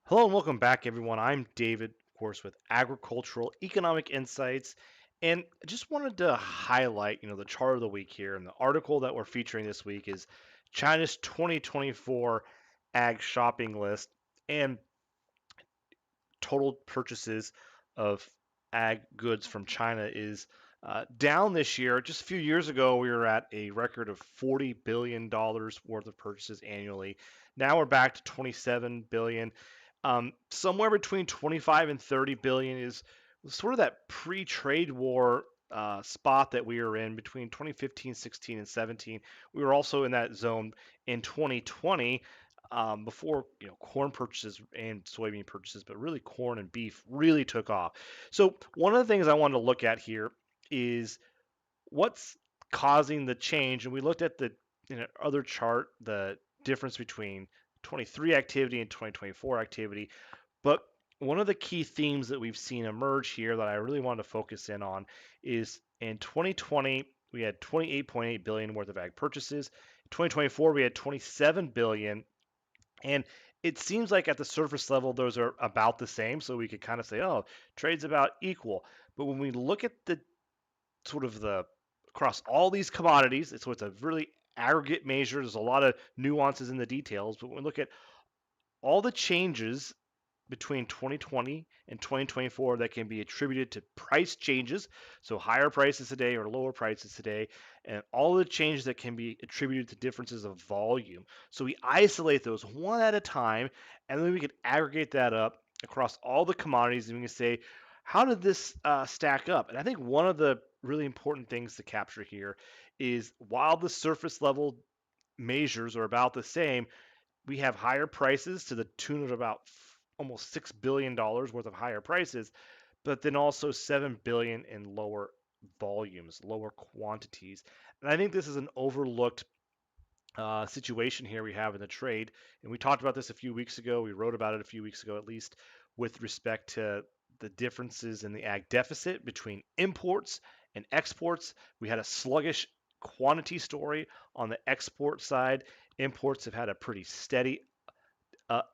Hello and welcome back, everyone. I'm David, of course, with Agricultural Economic Insights, and I just wanted to highlight, the chart of the week here. And the article that we're featuring this week is China's 2024 Ag Shopping List, and total purchases of ag goods from China is down this year. Just a few years ago, we were at a record of $40 billion worth of purchases annually. Now we're back to 27 billion. Somewhere between 25 and 30 billion is sort of that pre-trade war spot that we were in between 2015, 16, and 17. We were also in that zone in 2020, before corn purchases and soybean purchases, but really corn and beef really took off. So one of the things I wanted to look at here is what's causing the change, and we looked at the other chart, the difference between 23 activity and 2024 activity. But one of the key themes that we've seen emerge here that I really wanted to focus in on is in 2020 we had 28.8 billion worth of ag purchases. In 2024 we had 27 billion, and it seems like at the surface level, those are about the same. So we could kind of say, oh, trade's about equal. But when we look at the sort of the across all these commodities, so it's a really aggregate measure. There's a lot of nuances in the details. But when we look at all the changes between 2020 and 2024 that can be attributed to price changes, so higher prices today or lower prices today, and all the changes that can be attributed to differences of volume. So we isolate those one at a time, and then we can aggregate that up across all the commodities, and we can say, how did this stack up? And I think one of the really important things to capture here is while the surface level measures are about the same, we have higher prices to the tune of about almost $6 billion worth of higher prices, but then also 7 billion in lower volumes, lower quantities. And I think this is an overlooked situation here we have in the trade. And we talked about this a few weeks ago. We wrote about it a few weeks ago, at least, with respect to the differences in the ag deficit between imports and exports. We had a sluggish quantity story on the export side. Imports have had a pretty steady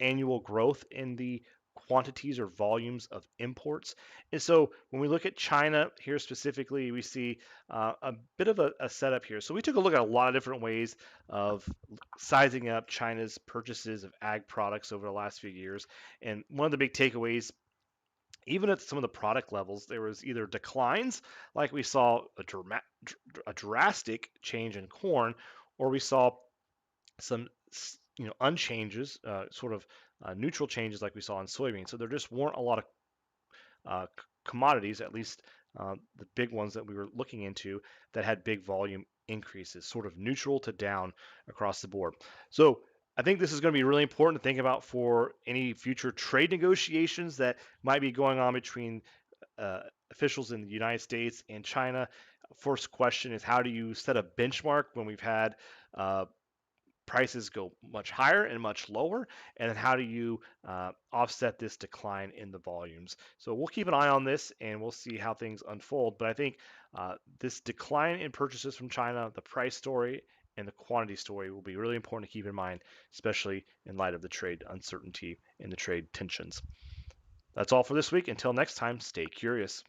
annual growth in the quantities or volumes of imports. And so when we look at China here specifically, we see a bit of a setup here. So we took a look at a lot of different ways of sizing up China's purchases of ag products over the last few years. And one of the big takeaways, even at some of the product levels, there was either declines, like we saw a drastic change in corn, or we saw some unchanges, sort of neutral changes like we saw in soybeans. So there just weren't a lot of commodities, at least the big ones that we were looking into, that had big volume increases, sort of neutral to down across the board. So I think this is going to be really important to think about for any future trade negotiations that might be going on between uh, officials in the United States and China. First question is, how do you set a benchmark when we've had prices go much higher and much lower, and then how do you offset this decline in the volumes? So we'll keep an eye on this and we'll see how things unfold. But I think this decline in purchases from China, the price story and the quantity story will be really important to keep in mind, especially in light of the trade uncertainty and the trade tensions. That's all for this week. Until next time, stay curious.